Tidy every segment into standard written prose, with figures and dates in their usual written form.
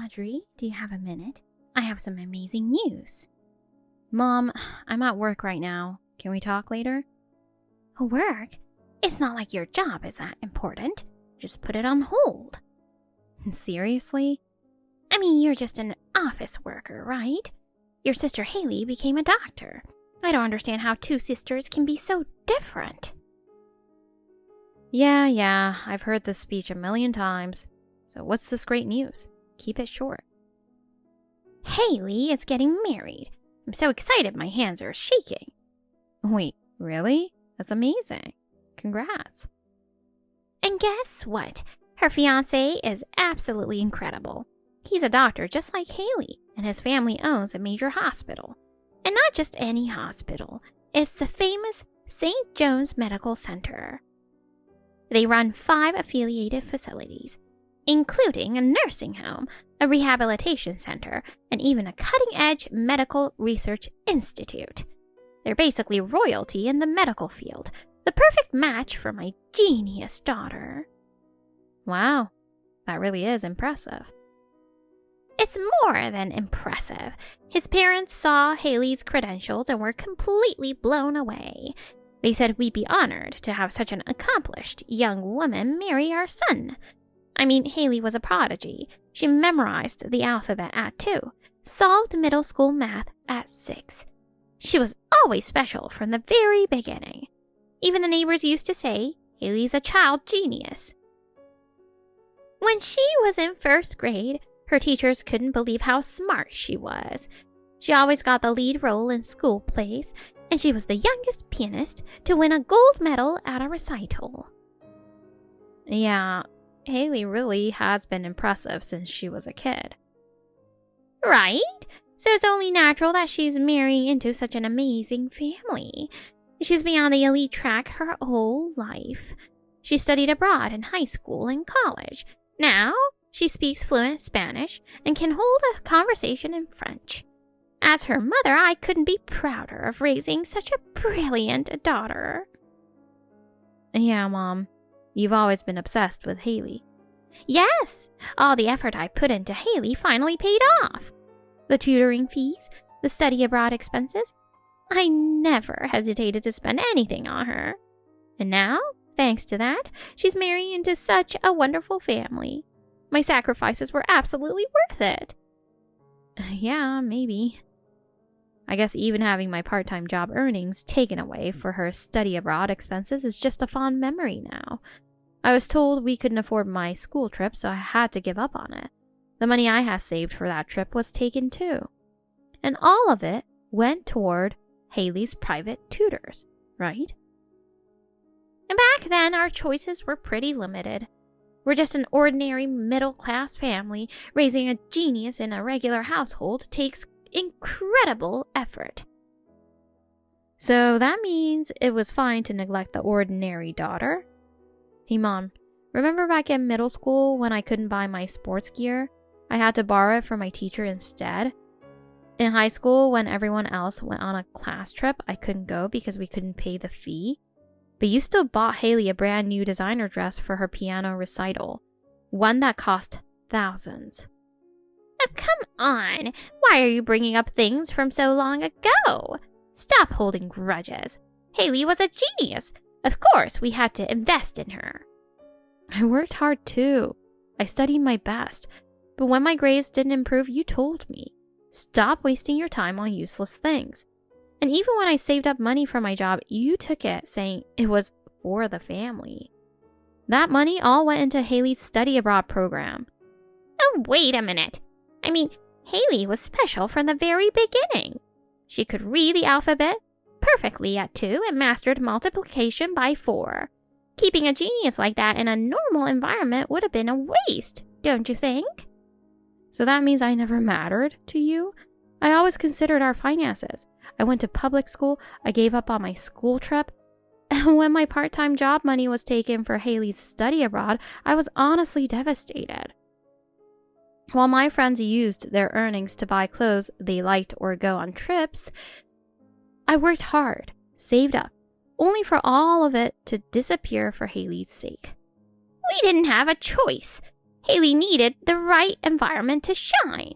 Audrey, do you have a minute? I have some amazing news. Mom, I'm at work right now. Can we talk later? Work? It's not like your job is that important. Just put it on hold. Seriously? I mean, you're just an office worker, right? Your sister Haley became a doctor. I don't understand how two sisters can be so different. Yeah, I've heard this speech a million times. So what's this great news? Keep it short. Haley is getting married. I'm so excited my hands are shaking. Wait, really? That's amazing. Congrats. And guess what? Her fiancé is absolutely incredible. He's a doctor just like Haley, and his family owns a major hospital. And not just any hospital. It's the famous St. John's Medical Center. They run 5 affiliated facilities, including a nursing home, a rehabilitation center, and even a cutting-edge medical research institute. They're basically royalty in the medical field, the perfect match for my genius daughter. Wow, that really is impressive. It's more than impressive. His parents saw Haley's credentials and were completely blown away. They said we'd be honored to have such an accomplished young woman marry our son. I mean, Haley was a prodigy. She memorized the alphabet at 2, solved middle school math at 6. She was always special from the very beginning. Even the neighbors used to say, Haley's a child genius. When she was in 1st grade, her teachers couldn't believe how smart she was. She always got the lead role in school plays, and she was the youngest pianist to win a gold medal at a recital. Yeah, Haley really has been impressive since she was a kid. Right? So it's only natural that she's marrying into such an amazing family. She's been on the elite track her whole life. She studied abroad in high school and college. Now, she speaks fluent Spanish and can hold a conversation in French. As her mother, I couldn't be prouder of raising such a brilliant daughter. Yeah, Mom. You've always been obsessed with Haley. Yes, all the effort I put into Haley finally paid off. The tutoring fees, the study abroad expenses. I never hesitated to spend anything on her. And now, thanks to that, she's marrying into such a wonderful family. My sacrifices were absolutely worth it. Yeah, maybe. I guess even having my part-time job earnings taken away for her study abroad expenses is just a fond memory now. I was told we couldn't afford my school trip, so I had to give up on it. The money I had saved for that trip was taken too. And all of it went toward Haley's private tutors, right? And back then, our choices were pretty limited. We're just an ordinary middle-class family. Raising a genius in a regular household takes incredible effort. So that means it was fine to neglect the ordinary daughter. Hey, Mom, remember back in middle school when I couldn't buy my sports gear? I had to borrow it from my teacher instead. In high school, when everyone else went on a class trip, I couldn't go because we couldn't pay the fee. But you still bought Haley a brand new designer dress for her piano recital, one that cost thousands. Oh, come on! Why are you bringing up things from so long ago? Stop holding grudges. Haley was a genius. Of course, we had to invest in her. I worked hard too. I studied my best. But when my grades didn't improve, you told me. Stop wasting your time on useless things. And even when I saved up money for my job, you took it, saying it was for the family. That money all went into Haley's study abroad program. Oh, wait a minute. I mean, Haley was special from the very beginning. She could read the alphabet perfectly at 2 and mastered multiplication by 4. Keeping a genius like that in a normal environment would have been a waste, don't you think? So that means I never mattered to you? I always considered our finances. I went to public school, I gave up on my school trip, and when my part-time job money was taken for Haley's study abroad, I was honestly devastated. While my friends used their earnings to buy clothes they liked or go on trips, I worked hard, saved up, only for all of it to disappear for Haley's sake. We didn't have a choice. Haley needed the right environment to shine.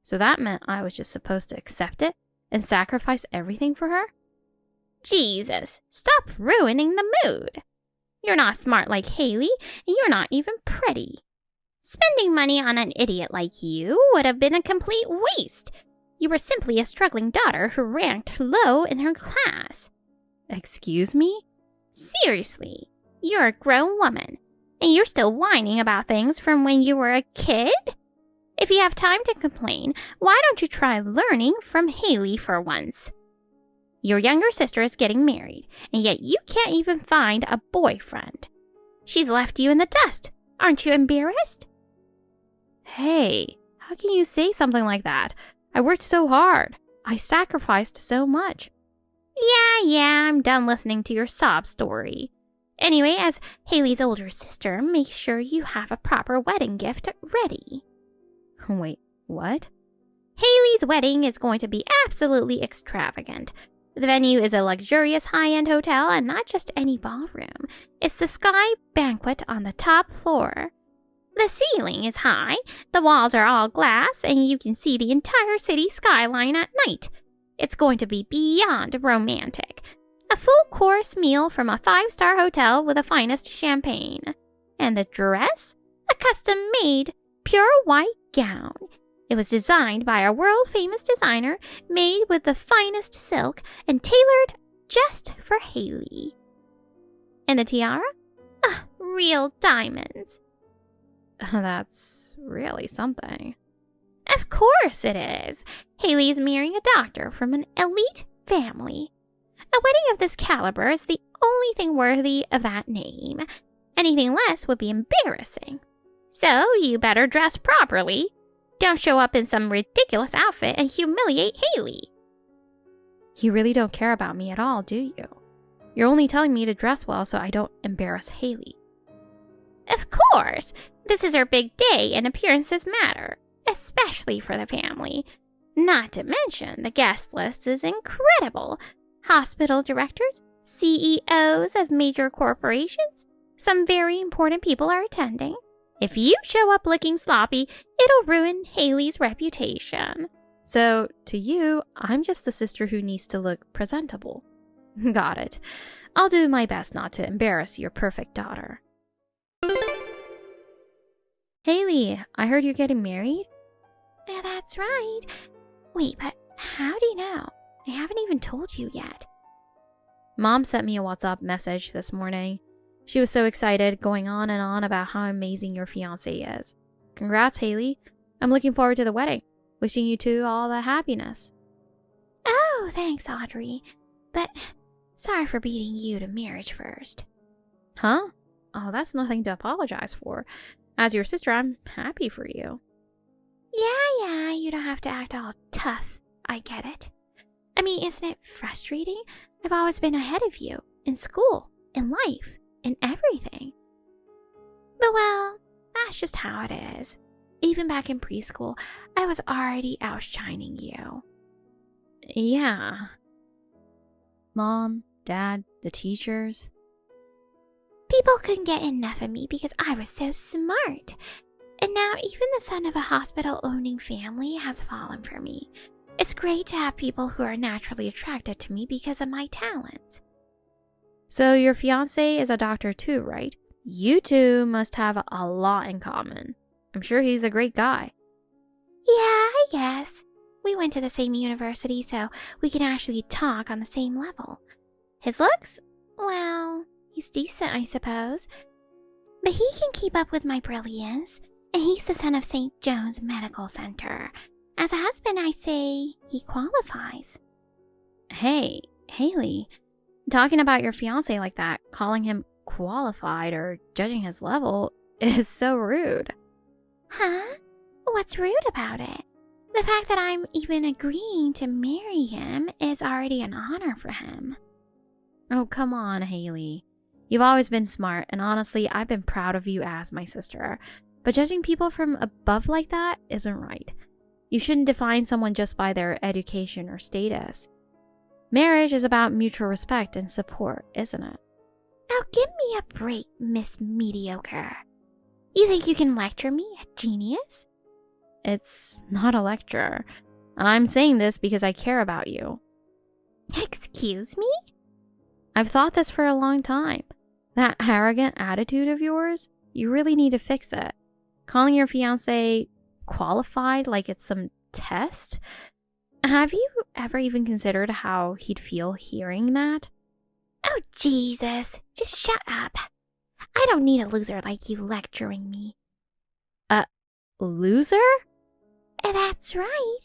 So that meant I was just supposed to accept it and sacrifice everything for her? Jesus, stop ruining the mood. You're not smart like Haley, and you're not even pretty. Spending money on an idiot like you would have been a complete waste. You were simply a struggling daughter who ranked low in her class. Excuse me? Seriously, you're a grown woman, and you're still whining about things from when you were a kid? If you have time to complain, why don't you try learning from Haley for once? Your younger sister is getting married, and yet you can't even find a boyfriend. She's left you in the dust. Aren't you embarrassed? Hey, how can you say something like that? I worked so hard. I sacrificed so much. Yeah, I'm done listening to your sob story. Anyway, as Haley's older sister, make sure you have a proper wedding gift ready. Wait, what? Haley's wedding is going to be absolutely extravagant. The venue is a luxurious high-end hotel and not just any ballroom. It's the Sky Banquet on the top floor. The ceiling is high, the walls are all glass, and you can see the entire city skyline at night. It's going to be beyond romantic. A full-course meal from a 5-star hotel with the finest champagne. And the dress? A custom-made, pure white gown. It was designed by a world-famous designer, made with the finest silk, and tailored just for Haley. And the tiara? Real diamonds. That's really something. Of course it is. Haley is marrying a doctor from an elite family. A wedding of this caliber is the only thing worthy of that name. Anything less would be embarrassing. So you better dress properly. Don't show up in some ridiculous outfit and humiliate Haley. You really don't care about me at all, do you? You're only telling me to dress well so I don't embarrass Haley. Of course. This is her big day and appearances matter, especially for the family. Not to mention, the guest list is incredible. Hospital directors, CEOs of major corporations, some very important people are attending. If you show up looking sloppy, it'll ruin Haley's reputation. So, to you, I'm just the sister who needs to look presentable. Got it. I'll do my best not to embarrass your perfect daughter. Haley, I heard you're getting married? Yeah, that's right. Wait, but how do you know? I haven't even told you yet. Mom sent me a WhatsApp message this morning. She was so excited, going on and on about how amazing your fiancé is. Congrats, Haley. I'm looking forward to the wedding. Wishing you two all the happiness. Oh, thanks, Audrey. But sorry for beating you to marriage first. Huh? Oh, that's nothing to apologize for. As your sister, I'm happy for you. Yeah, you don't have to act all tough. I get it. I mean, isn't it frustrating? I've always been ahead of you. In school, in life, in everything. But well, that's just how it is. Even back in preschool, I was already outshining you. Yeah. Mom, Dad, the teachers. People couldn't get enough of me because I was so smart. And now even the son of a hospital-owning family has fallen for me. It's great to have people who are naturally attracted to me because of my talents. So your fiancé is a doctor too, right? You two must have a lot in common. I'm sure he's a great guy. Yeah, I guess. We went to the same university, so we can actually talk on the same level. His looks? Well, he's decent, I suppose. But he can keep up with my brilliance, and he's the son of St. John's Medical Center. As a husband, I say he qualifies. Hey, Haley, talking about your fiancé like that, calling him qualified or judging his level is so rude. Huh? What's rude about it? The fact that I'm even agreeing to marry him is already an honor for him. Oh, come on, Haley. You've always been smart, and honestly, I've been proud of you as my sister. But judging people from above like that isn't right. You shouldn't define someone just by their education or status. Marriage is about mutual respect and support, isn't it? Oh, give me a break, Miss Mediocre. You think you can lecture me, a genius? It's not a lecture. I'm saying this because I care about you. Excuse me? I've thought this for a long time. That arrogant attitude of yours, you really need to fix it. Calling your fiancé qualified like it's some test? Have you ever even considered how he'd feel hearing that? Oh, Jesus. Just shut up. I don't need a loser like you lecturing me. A loser? That's right.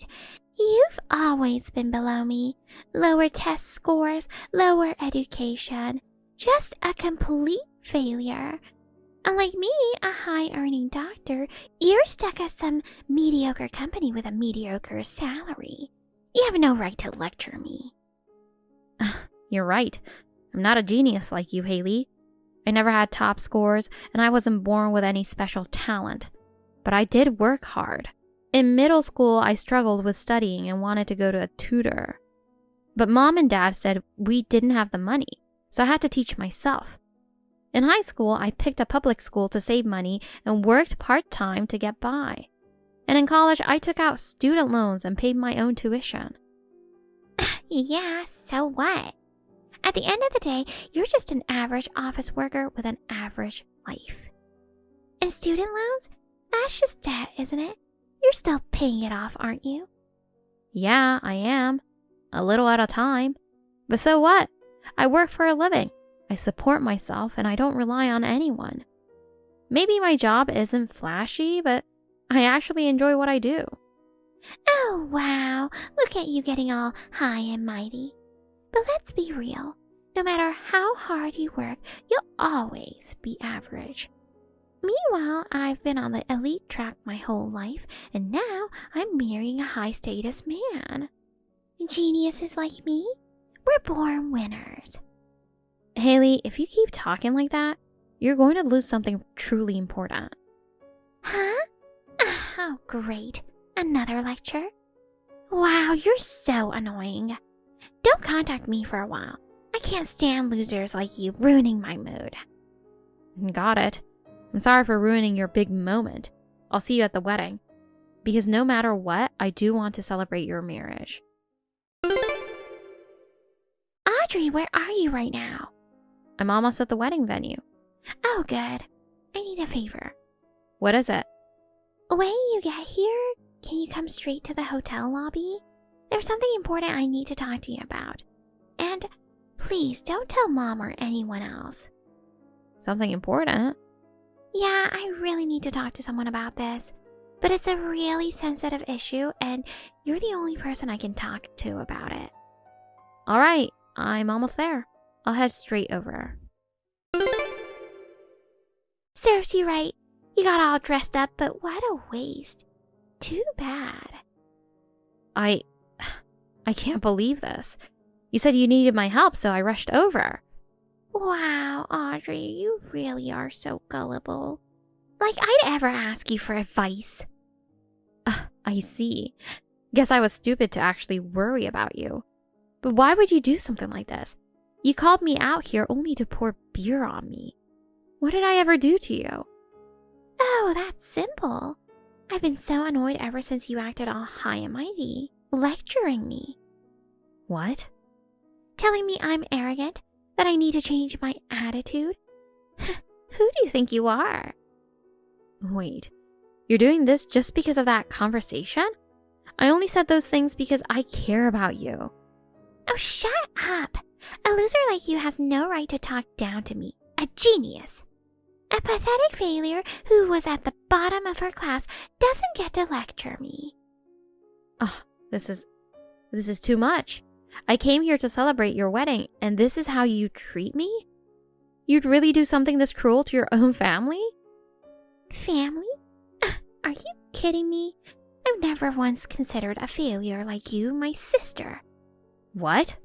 You've always been below me. Lower test scores, lower education. Just a complete failure. Unlike me, a high-earning doctor, you're stuck at some mediocre company with a mediocre salary. You have no right to lecture me. You're right. I'm not a genius like you, Haley. I never had top scores, and I wasn't born with any special talent. But I did work hard. In middle school, I struggled with studying and wanted to go to a tutor. But Mom and Dad said we didn't have the money, so I had to teach myself. In high school, I picked a public school to save money and worked part-time to get by. And in college, I took out student loans and paid my own tuition. Yeah, so what? At the end of the day, you're just an average office worker with an average life. And student loans? That's just debt, isn't it? You're still paying it off, aren't you? Yeah, I am. A little at a time. But so what? I work for a living. I support myself and I don't rely on anyone. Maybe my job isn't flashy, but I actually enjoy what I do. Oh, wow. Look at you getting all high and mighty. But let's be real. No matter how hard you work, you'll always be average. Meanwhile, I've been on the elite track my whole life, and now I'm marrying a high-status man. Geniuses like me, we're born winners. Haley, if you keep talking like that, you're going to lose something truly important. Huh? Oh, great. Another lecture? Wow, you're so annoying. Don't contact me for a while. I can't stand losers like you ruining my mood. Got it. I'm sorry for ruining your big moment. I'll see you at the wedding. Because no matter what, I do want to celebrate your marriage. Audrey, where are you right now? I'm almost at the wedding venue. Oh, good. I need a favor. What is it? When you get here, can you come straight to the hotel lobby? There's something important I need to talk to you about. And please don't tell Mom or anyone else. Something important? Yeah, I really need to talk to someone about this. But it's a really sensitive issue, and you're the only person I can talk to about it. All right, I'm almost there. I'll head straight over. Serves you right. You got all dressed up, but what a waste. Too bad. I can't believe this. You said you needed my help, so I rushed over. Wow, Audrey, you really are so gullible. Like I'd ever ask you for advice. I see. Guess I was stupid to actually worry about you. But why would you do something like this? You called me out here only to pour beer on me. What did I ever do to you? Oh, that's simple. I've been so annoyed ever since you acted all high and mighty, lecturing me. What? Telling me I'm arrogant, that I need to change my attitude. Who do you think you are? Wait, you're doing this just because of that conversation? I only said those things because I care about you. Oh, shut up. A loser like you has no right to talk down to me. A genius. A pathetic failure who was at the bottom of her class doesn't get to lecture me. This is too much. I came here to celebrate your wedding, and this is how you treat me? You'd really do something this cruel to your own family? Family? Are you kidding me? I've never once considered a failure like you my sister. What?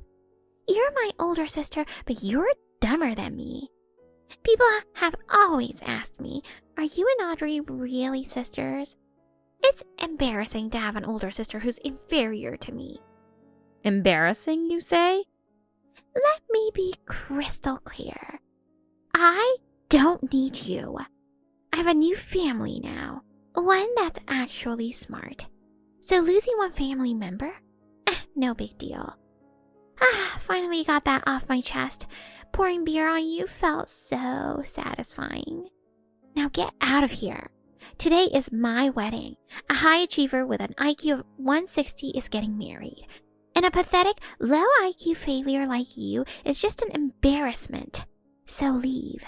You're my older sister, but you're dumber than me. People have always asked me, are you and Audrey really sisters? It's embarrassing to have an older sister who's inferior to me. Embarrassing, you say? Let me be crystal clear. I don't need you. I have a new family now. One that's actually smart. So losing one family member? No big deal. Finally got that off my chest. Pouring beer on you felt so satisfying. Now get out of here. Today is my wedding. A high achiever with an IQ of 160 is getting married. And a pathetic, low IQ failure like you is just an embarrassment. So leave.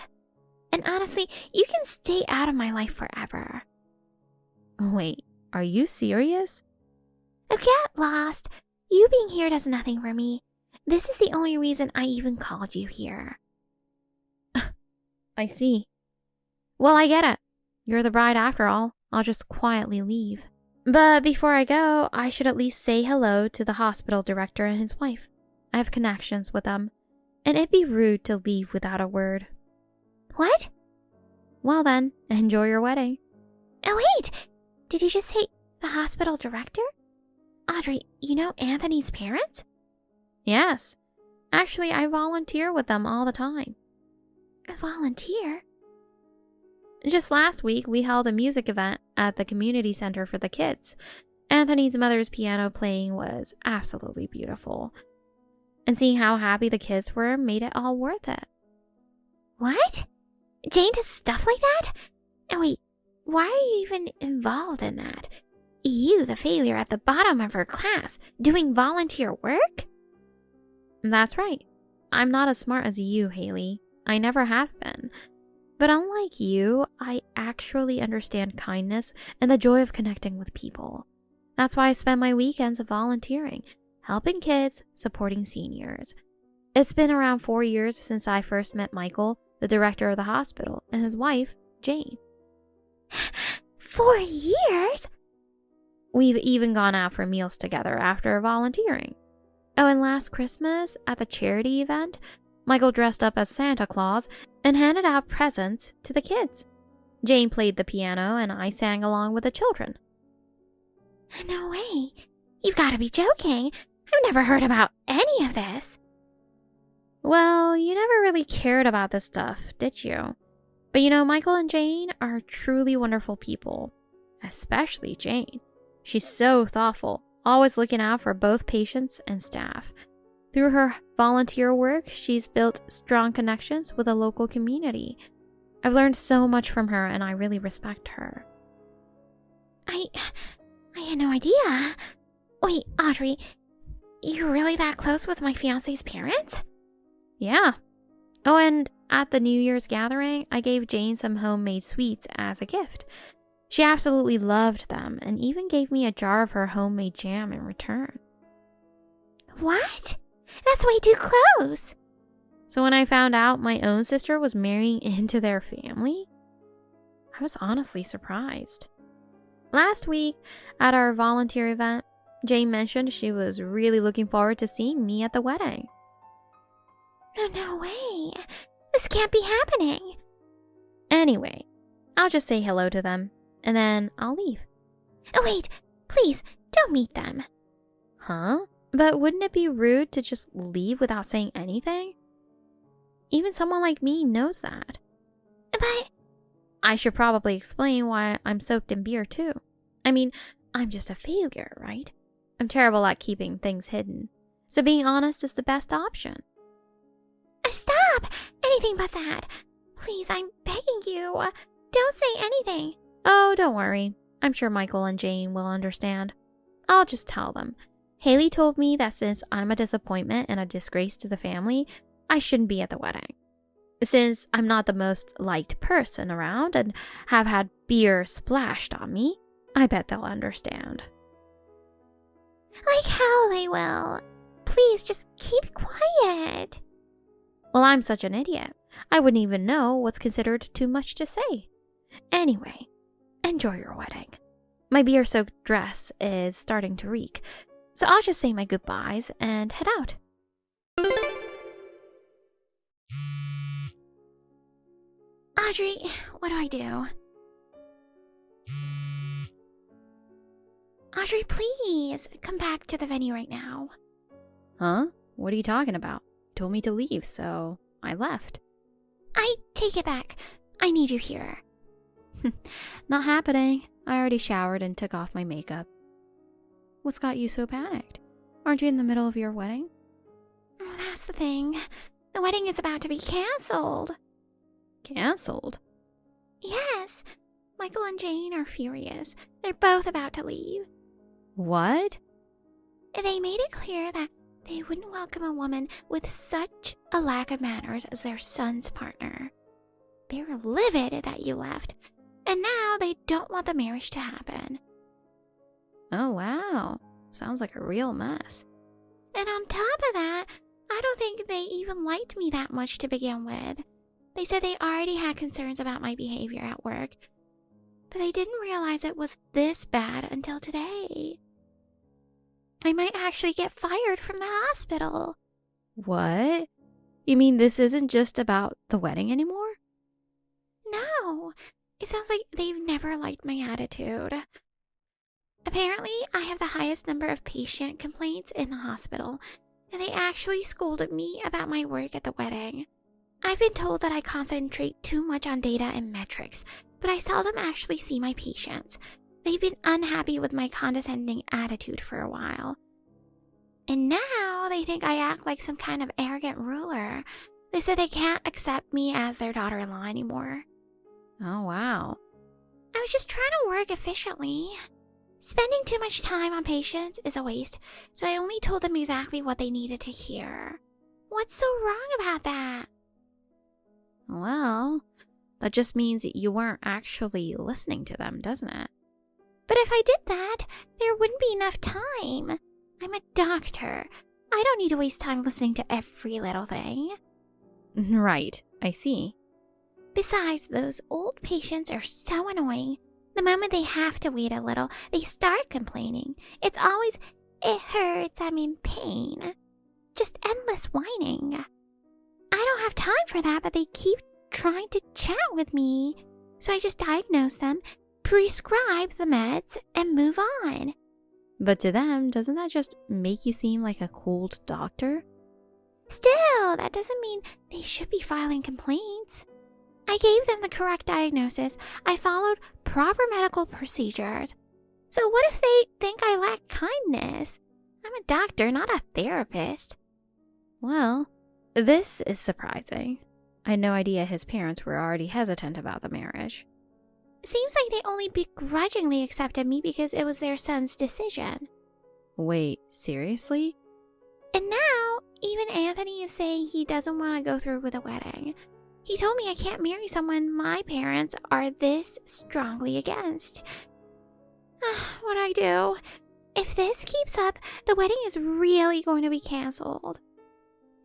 And honestly, you can stay out of my life forever. Wait, are you serious? Get lost. You being here does nothing for me. This is the only reason I even called you here. I see. Well, I get it. You're the bride after all. I'll just quietly leave. But before I go, I should at least say hello to the hospital director and his wife. I have connections with them, and it'd be rude to leave without a word. What? Well then, enjoy your wedding. Oh wait! Did you just say the hospital director? Audrey, you know Anthony's parents? Yes. Actually, I volunteer with them all the time. A volunteer? Just last week, we held a music event at the community center for the kids. Anthony's mother's piano playing was absolutely beautiful. And seeing how happy the kids were made it all worth it. What? Jane does stuff like that? And wait, why are you even involved in that? You, the failure at the bottom of her class, doing volunteer work? That's right. I'm not as smart as you, Haley. I never have been. But unlike you, I actually understand kindness and the joy of connecting with people. That's why I spend my weekends volunteering, helping kids, supporting seniors. It's been around 4 years since I first met Michael, the director of the hospital, and his wife, Jane. 4 years? We've even gone out for meals together after volunteering. Oh, and last Christmas, at the charity event, Michael dressed up as Santa Claus and handed out presents to the kids. Jane played the piano and I sang along with the children. No way. You've got to be joking. I've never heard about any of this. Well, you never really cared about this stuff, did you? But you know, Michael and Jane are truly wonderful people. Especially Jane. She's so thoughtful, always looking out for both patients and staff. Through her volunteer work, she's built strong connections with the local community. I've learned so much from her and I really respect her. I had no idea. Wait, Audrey, you're really that close with my fiancé's parents? Yeah. Oh, and at the New Year's gathering, I gave Jane some homemade sweets as a gift. She absolutely loved them and even gave me a jar of her homemade jam in return. What? That's way too close. So when I found out my own sister was marrying into their family, I was honestly surprised. Last week, at our volunteer event, Jane mentioned she was really looking forward to seeing me at the wedding. No way. This can't be happening. Anyway, I'll just say hello to them, and then I'll leave. Oh, wait, please, don't meet them. Huh? But wouldn't it be rude to just leave without saying anything? Even someone like me knows that. But I should probably explain why I'm soaked in beer too. I mean, I'm just a failure, right? I'm terrible at keeping things hidden. So being honest is the best option. Stop! Anything but that. Please, I'm begging you. Don't say anything. Oh, don't worry. I'm sure Michael and Jane will understand. I'll just tell them. Haley told me that since I'm a disappointment and a disgrace to the family, I shouldn't be at the wedding. Since I'm not the most liked person around and have had beer splashed on me, I bet they'll understand. Like hell they will. Please, just keep quiet. Well, I'm such an idiot. I wouldn't even know what's considered too much to say. Anyway, enjoy your wedding. My beer-soaked dress is starting to reek, so I'll just say my goodbyes and head out. Audrey, what do I do? Audrey, please, come back to the venue right now. Huh? What are you talking about? You told me to leave, so I left. I take it back. I need you here. Not happening. I already showered and took off my makeup. What's got you so panicked? Aren't you in the middle of your wedding? That's the thing. The wedding is about to be canceled. Canceled? Yes. Michael and Jane are furious. They're both about to leave. What? They made it clear that they wouldn't welcome a woman with such a lack of manners as their son's partner. They were livid that you left, and now they don't want the marriage to happen. Oh, wow. Sounds like a real mess. And on top of that, I don't think they even liked me that much to begin with. They said they already had concerns about my behavior at work, but they didn't realize it was this bad until today. I might actually get fired from the hospital. What? You mean this isn't just about the wedding anymore? No, it sounds like they've never liked my attitude. Apparently, I have the highest number of patient complaints in the hospital, and they actually scolded me about my work at the wedding. I've been told that I concentrate too much on data and metrics, but I seldom actually see my patients. They've been unhappy with my condescending attitude for a while. And now they think I act like some kind of arrogant ruler. They say they can't accept me as their daughter-in-law anymore. Oh, wow. I was just trying to work efficiently. Spending too much time on patients is a waste, so I only told them exactly what they needed to hear. What's so wrong about that? Well, that just means you weren't actually listening to them, doesn't it? But if I did that, there wouldn't be enough time. I'm a doctor. I don't need to waste time listening to every little thing. Right, I see. Besides, those old patients are so annoying. The moment they have to wait a little, they start complaining. It's always, "It hurts, I'm in pain." Just endless whining. I don't have time for that, but they keep trying to chat with me. So I just diagnose them, prescribe the meds, and move on. But to them, doesn't that just make you seem like a cold doctor? Still, that doesn't mean they should be filing complaints. I gave them the correct diagnosis. I followed proper medical procedures. So what if they think I lack kindness? I'm a doctor, not a therapist. Well, this is surprising. I had no idea his parents were already hesitant about the marriage. Seems like they only begrudgingly accepted me because it was their son's decision. Wait, seriously? And now, even Anthony is saying he doesn't want to go through with the wedding. He told me I can't marry someone my parents are this strongly against. What do I do? If this keeps up, the wedding is really going to be canceled.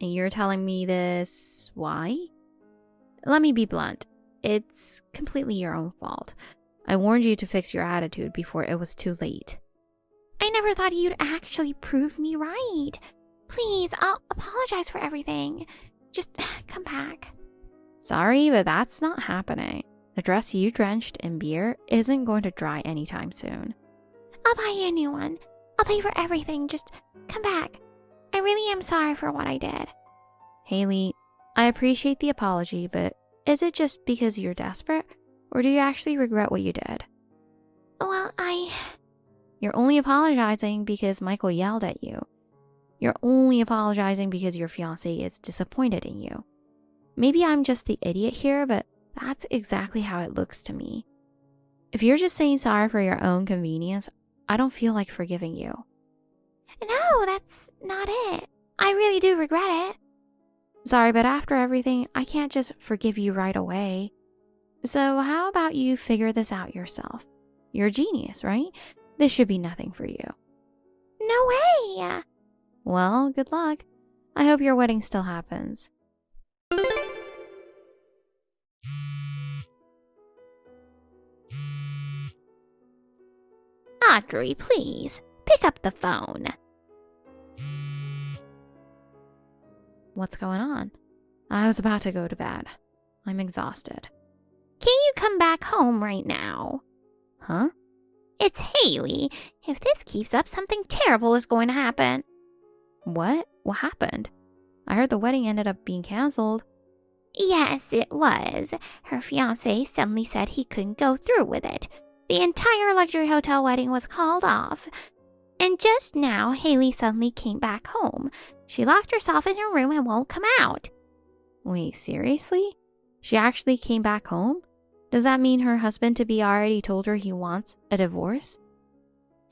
And you're telling me this, why? Let me be blunt. It's completely your own fault. I warned you to fix your attitude before it was too late. I never thought you'd actually prove me right. Please, I'll apologize for everything. Just come back. Sorry, but that's not happening. The dress you drenched in beer isn't going to dry anytime soon. I'll buy you a new one. I'll pay for everything. Just come back. I really am sorry for what I did. Haley, I appreciate the apology, but is it just because you're desperate, or do you actually regret what you did? Well, You're only apologizing because Michael yelled at you. You're only apologizing because your fiancé is disappointed in you. Maybe I'm just the idiot here, but that's exactly how it looks to me. If you're just saying sorry for your own convenience, I don't feel like forgiving you. No, that's not it. I really do regret it. Sorry, but after everything, I can't just forgive you right away. So how about you figure this out yourself? You're a genius, right? This should be nothing for you. No way! Well, good luck. I hope your wedding still happens. Audrey, please, pick up the phone. What's going on? I was about to go to bed. I'm exhausted. Can you come back home right now? Huh? It's Haley. If this keeps up, something terrible is going to happen. What? What happened? I heard the wedding ended up being canceled. Yes, it was. Her fiancé suddenly said he couldn't go through with it. The entire luxury hotel wedding was called off. And just now, Haley suddenly came back home. She locked herself in her room and won't come out. Wait, seriously? She actually came back home? Does that mean her husband-to-be already told her he wants a divorce?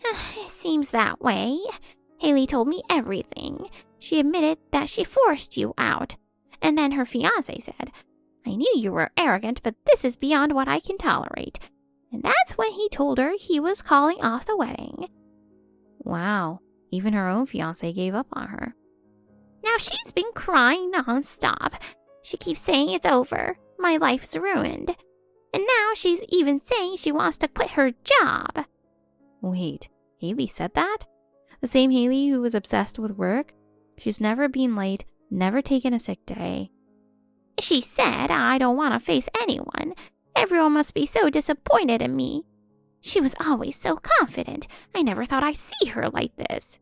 It seems that way. Haley told me everything. She admitted that she forced you out. And then her fiancé said, I knew you were arrogant, but this is beyond what I can tolerate. And that's when he told her he was calling off the wedding. Wow, even her own fiancé gave up on her. Now she's been crying nonstop. She keeps saying it's over. My life's ruined. And now she's even saying she wants to quit her job. Wait, Haley said that? The same Haley who was obsessed with work? She's never been late, never taken a sick day. She said, I don't want to face anyone. Everyone must be so disappointed in me. She was always so confident. I never thought I'd see her like this.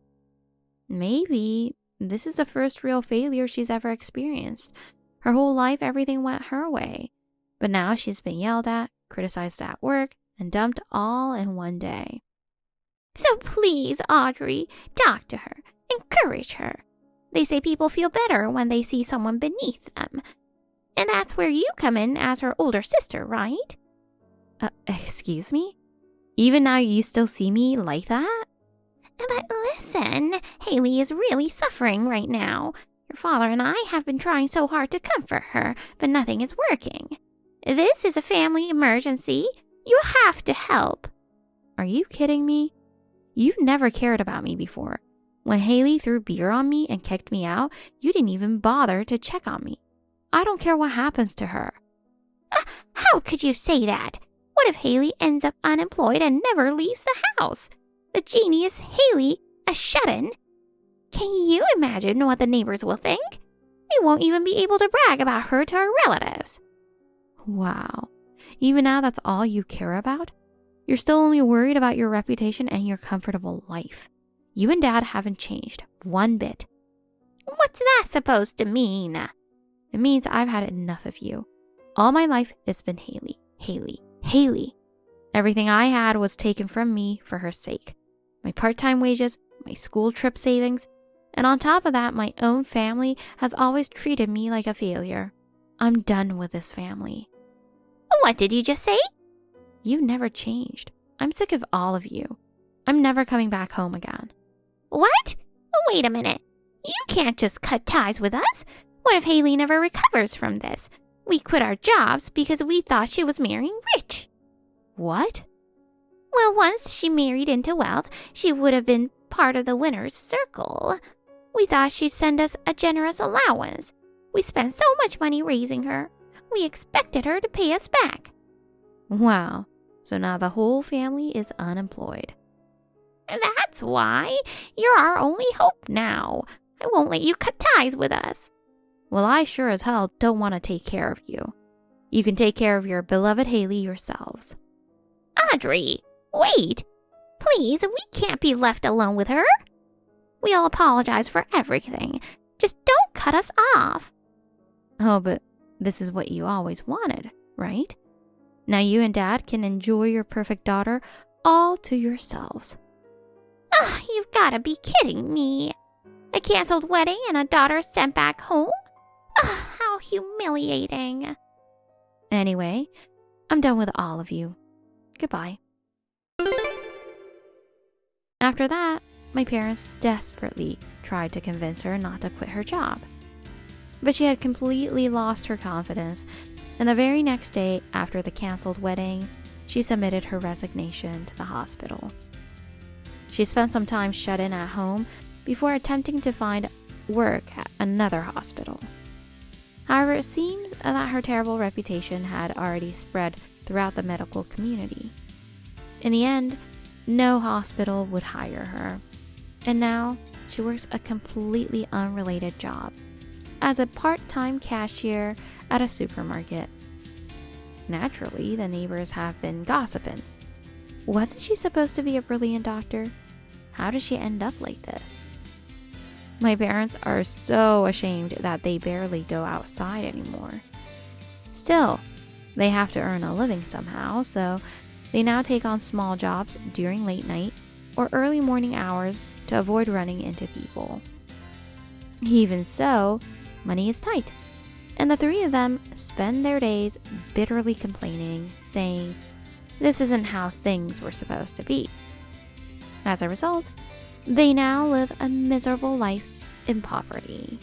Maybe this is the first real failure she's ever experienced. Her whole life, everything went her way. But now she's been yelled at, criticized at work, and dumped all in one day. So please, Audrey, talk to her. Encourage her. They say people feel better when they see someone beneath them. And that's where you come in as her older sister, right? Excuse me? Even now you still see me like that? But listen, Haley is really suffering right now. Your father and I have been trying so hard to comfort her, but nothing is working. This is a family emergency. You have to help. Are you kidding me? You've never cared about me before. When Haley threw beer on me and kicked me out, you didn't even bother to check on me. I don't care what happens to her. How could you say that? What if Haley ends up unemployed and never leaves the house? The genius Haley, a shut-in? Can you imagine what the neighbors will think? We won't even be able to brag about her to our relatives. Wow. Even now that's all you care about? You're still only worried about your reputation and your comfortable life. You and Dad haven't changed one bit. What's that supposed to mean? It means I've had enough of you. All my life, it's been Haley, Haley, Haley. Everything I had was taken from me for her sake. My part-time wages, my school trip savings, and on top of that, my own family has always treated me like a failure. I'm done with this family. What did you just say? You never changed. I'm sick of all of you. I'm never coming back home again. What? Wait a minute. You can't just cut ties with us. What if Haley never recovers from this? We quit our jobs because we thought she was marrying rich. What? Well, once she married into wealth, she would have been part of the winner's circle. We thought she'd send us a generous allowance. We spent so much money raising her. We expected her to pay us back. Wow. So now the whole family is unemployed. That's why. You're our only hope now. I won't let you cut ties with us. Well, I sure as hell don't want to take care of you. You can take care of your beloved Haley yourselves. Audrey, wait. Please, we can't be left alone with her. We'll apologize for everything. Just don't cut us off. Oh, but this is what you always wanted, right? Now you and Dad can enjoy your perfect daughter all to yourselves. You've got to be kidding me. A canceled wedding and a daughter sent back home? How humiliating. Anyway, I'm done with all of you. Goodbye. After that, my parents desperately tried to convince her not to quit her job. But she had completely lost her confidence, and the very next day after the canceled wedding, she submitted her resignation to the hospital. She spent some time shut in at home before attempting to find work at another hospital. However, it seems that her terrible reputation had already spread throughout the medical community. In the end, no hospital would hire her, and now she works a completely unrelated job as a part-time cashier at a supermarket. Naturally, the neighbors have been gossiping. Wasn't she supposed to be a brilliant doctor? How did she end up like this? My parents are so ashamed that they barely go outside anymore. Still, they have to earn a living somehow, so they now take on small jobs during late night or early morning hours to avoid running into people. Even so, money is tight, and the three of them spend their days bitterly complaining, saying, "This isn't how things were supposed to be." As a result, they now live a miserable life in poverty.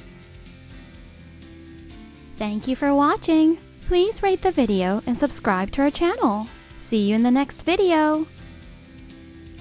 Thank you for watching. Please rate the video and subscribe to our channel. See you in the next video.